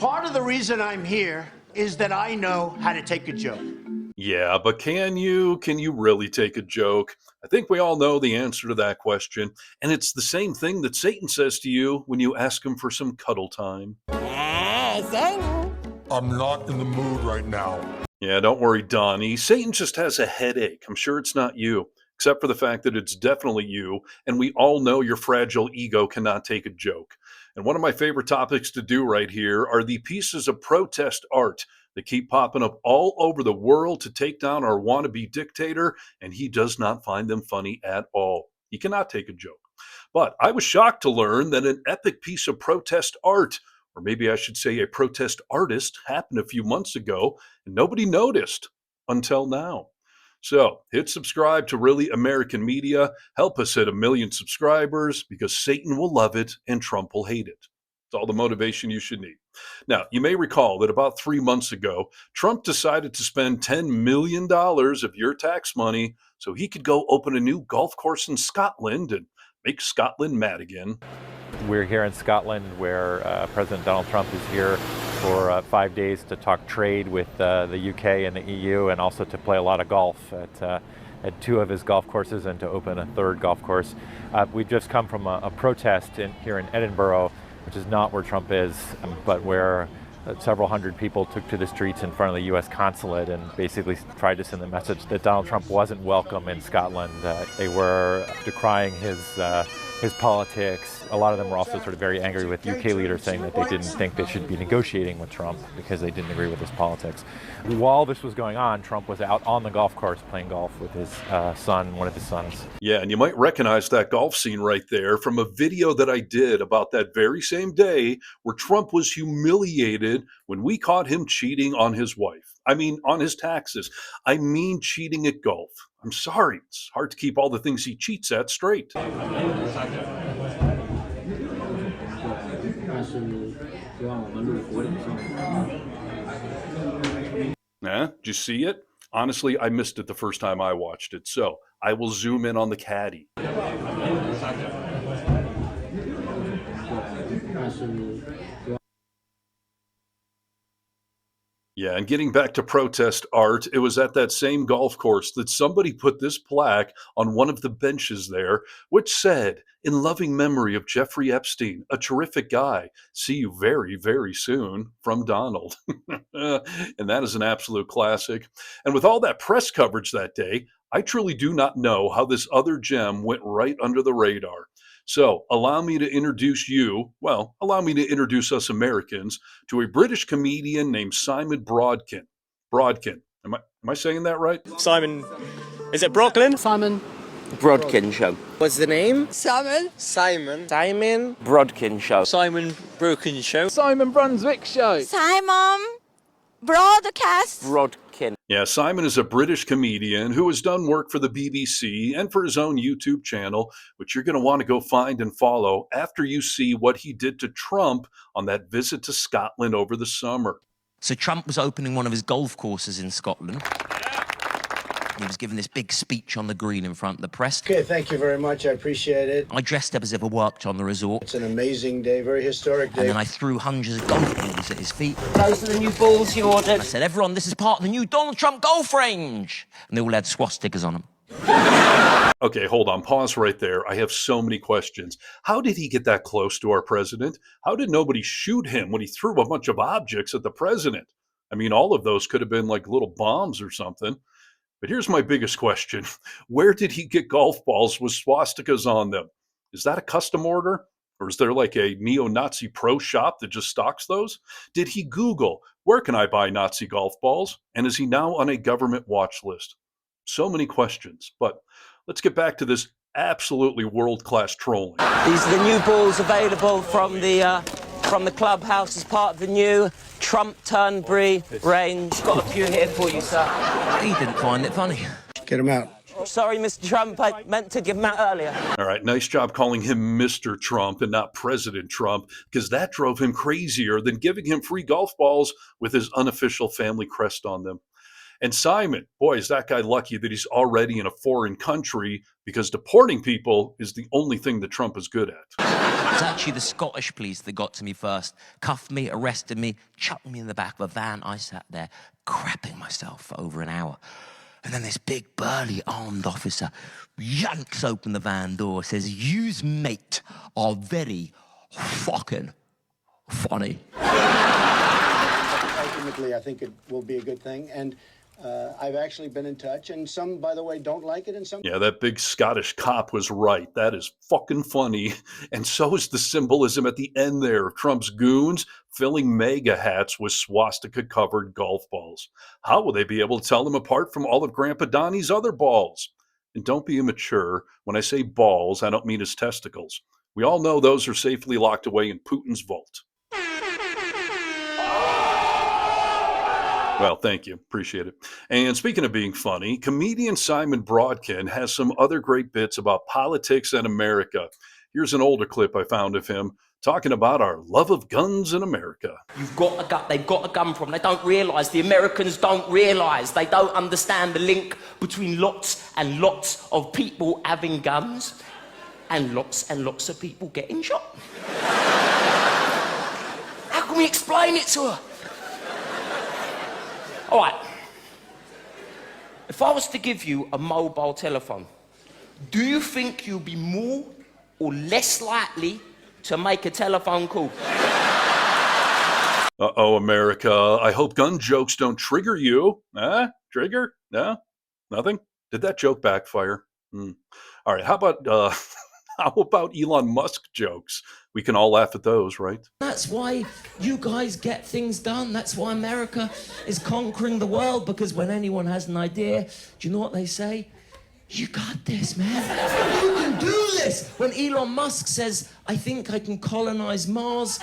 Part of the reason I'm here is that I know how to take a joke. Yeah, but can you? Can you really take a joke? I think we all know the answer to that question. And it's the same thing that Satan says to you when you ask him for some cuddle time. I'm not in the mood right now. Yeah, don't worry, Donnie. Satan just has a headache. I'm sure it's not you, except for the fact that it's definitely you. And we all know your fragile ego cannot take a joke. And one of my favorite topics to do right here are the pieces of protest art that keep popping up all over the world to take down our wannabe dictator, and he does not find them funny at all. He cannot take a joke. But I was shocked to learn that an epic piece of protest art, or maybe I should say a protest artist, happened a few months ago, and nobody noticed until now. So hit subscribe to Really American Media. Help us hit 1 million subscribers because Satan will love it and Trump will hate it. It's all the motivation you should need. Now, you may recall that about 3 months ago, Trump decided to spend $10 million of your tax money so he could go open a new golf course in Scotland and make Scotland mad again. We're here in Scotland where President Donald Trump is here for 5 days to talk trade with the UK and the EU, and also to play a lot of golf at 2 of his golf courses and to open a 3rd golf course. We've just come from a protest here in Edinburgh, which is not where Trump is, but where several hundred people took to the streets in front of the U.S. consulate and basically tried to send the message that Donald Trump wasn't welcome in Scotland. They were decrying his politics. A lot of them were also sort of very angry with UK leaders, saying that they didn't think they should be negotiating with Trump because they didn't agree with his politics. While this was going on, Trump was out on the golf course playing golf with his son, one of his sons. Yeah, and you might recognize that golf scene right there from a video that I did about that very same day where Trump was humiliated when we caught him cheating on his wife. I mean, on his taxes. I mean, cheating at golf. I'm sorry, it's hard to keep all the things he cheats at straight. Did you see it? Honestly, I missed it the first time I watched it, so I will zoom in on the caddy. Yeah, and getting back to protest art, it was at that same golf course that somebody put this plaque on one of the benches there, which said, "In loving memory of Jeffrey Epstein, a terrific guy. See you very, very soon, from Donald." And that is an absolute classic. And with all that press coverage that day, I truly do not know how this other gem went right under the radar. So allow me to introduce us Americans to a British comedian named Simon Brodkin. Brodkin. Am I saying that right? Simon, is it Brooklyn? Simon Brodkin Show. What's the name? Simon Brodkin Show. Simon Broken Show. Simon Brunswick Show. Simon Broadcast. Brodkin. Yeah, Simon is a British comedian who has done work for the BBC and for his own YouTube channel, which you're going to want to go find and follow after you see what he did to Trump on that visit to Scotland over the summer. So Trump was opening one of his golf courses in Scotland. He was giving this big speech on the green in front of the press. Okay, thank you very much. I appreciate it. I dressed up as if I worked on the resort. It's an amazing day, very historic day. And then I threw hundreds of golf balls at his feet. Those are the new balls you ordered. I said, everyone, this is part of the new Donald Trump golf range. And they all had swastikas on them. Okay, hold on. Pause right there. I have so many questions. How did he get that close to our president? How did nobody shoot him when he threw a bunch of objects at the president? I mean, all of those could have been like little bombs or something. But here's my biggest question. Where did he get golf balls with swastikas on them? Is that a custom order? Or is there like a neo-Nazi pro shop that just stocks those? Did he Google, where can I buy Nazi golf balls? And is he now on a government watch list? So many questions. But let's get back to this absolutely world-class trolling. These are the new balls available from the clubhouse as part of the new Trump Turnberry range. Got a few here for you, sir. He didn't find it funny. Get him out. Sorry, Mr. Trump, I meant to give him out earlier. All right, nice job calling him Mr. Trump and not President Trump, because that drove him crazier than giving him free golf balls with his unofficial family crest on them. And Simon, boy, is that guy lucky that he's already in a foreign country, because deporting people is the only thing that Trump is good at. was actually the Scottish police that got to me first. Cuffed me, arrested me, chucked me in the back of a van. I sat there crapping myself for over an hour. And then this big, burly, armed officer yanks open the van door, says, "Yous, mate, are very fucking funny." Ultimately, I think it will be a good thing. And I've actually been in touch, and some, by the way, don't like it, and some... Yeah, that big Scottish cop was right. That is fucking funny. And so is the symbolism at the end there of Trump's goons filling mega hats with swastika-covered golf balls. How will they be able to tell them apart from all of Grandpa Donnie's other balls? And don't be immature. When I say balls, I don't mean his testicles. We all know those are safely locked away in Putin's vault. Well, thank you. Appreciate it. And speaking of being funny, comedian Simon Brodkin has some other great bits about politics and America. Here's an older clip I found of him talking about our love of guns in America. You've got a gun, they've got a gun problem. They don't realise, the Americans don't realise, they don't understand the link between lots and lots of people having guns and lots of people getting shot. How can we explain it to her? All right, if I was to give you a mobile telephone, do you think you'll be more or less likely to make a telephone call? Uh-oh, America. I hope gun jokes don't trigger you. Huh? Trigger? No? Nothing? Did that joke backfire? All right, how about Elon Musk jokes? We can all laugh at those, right? That's why you guys get things done. That's why America is conquering the world, because when anyone has an idea, do you know what they say? You got this, man. You can do this. When Elon Musk says, "I think I can colonize Mars,"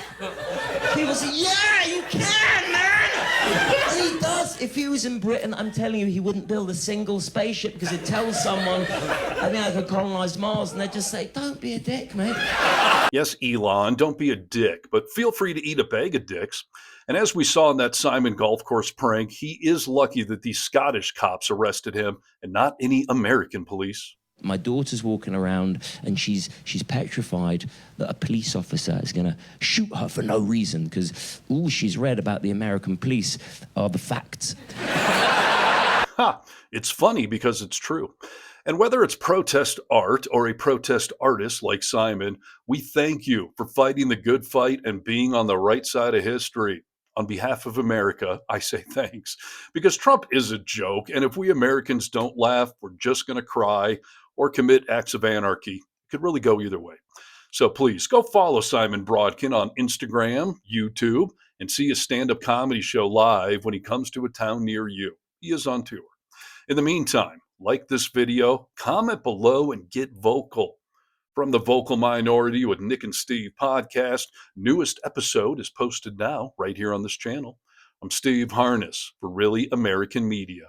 people say, "Yeah, you can, man." And he does. If he was in Britain, I'm telling you, he wouldn't build a single spaceship, because he'd tell someone, "I think I can colonize Mars," and they'd just say, "Don't be a dick, mate." Yes, Elon, don't be a dick, but feel free to eat a bag of dicks. And as we saw in that Simon golf course prank, he is lucky that these Scottish cops arrested him and not any American police. My daughter's walking around and she's petrified that a police officer is going to shoot her for no reason, because all she's read about the American police are the facts. Ha! It's funny because it's true. And whether it's protest art or a protest artist like Simon, we thank you for fighting the good fight and being on the right side of history. On behalf of America, I say thanks. Because Trump is a joke, and if we Americans don't laugh, we're just going to cry or commit acts of anarchy. It could really go either way. So please go follow Simon Brodkin on Instagram, YouTube, and see his stand-up comedy show live when he comes to a town near you. He is on tour. In the meantime, like this video, comment below, and get vocal. From the Vocal Minority with Nick and Steve podcast, newest episode is posted now right here on this channel. I'm Steve Harness for Really American Media.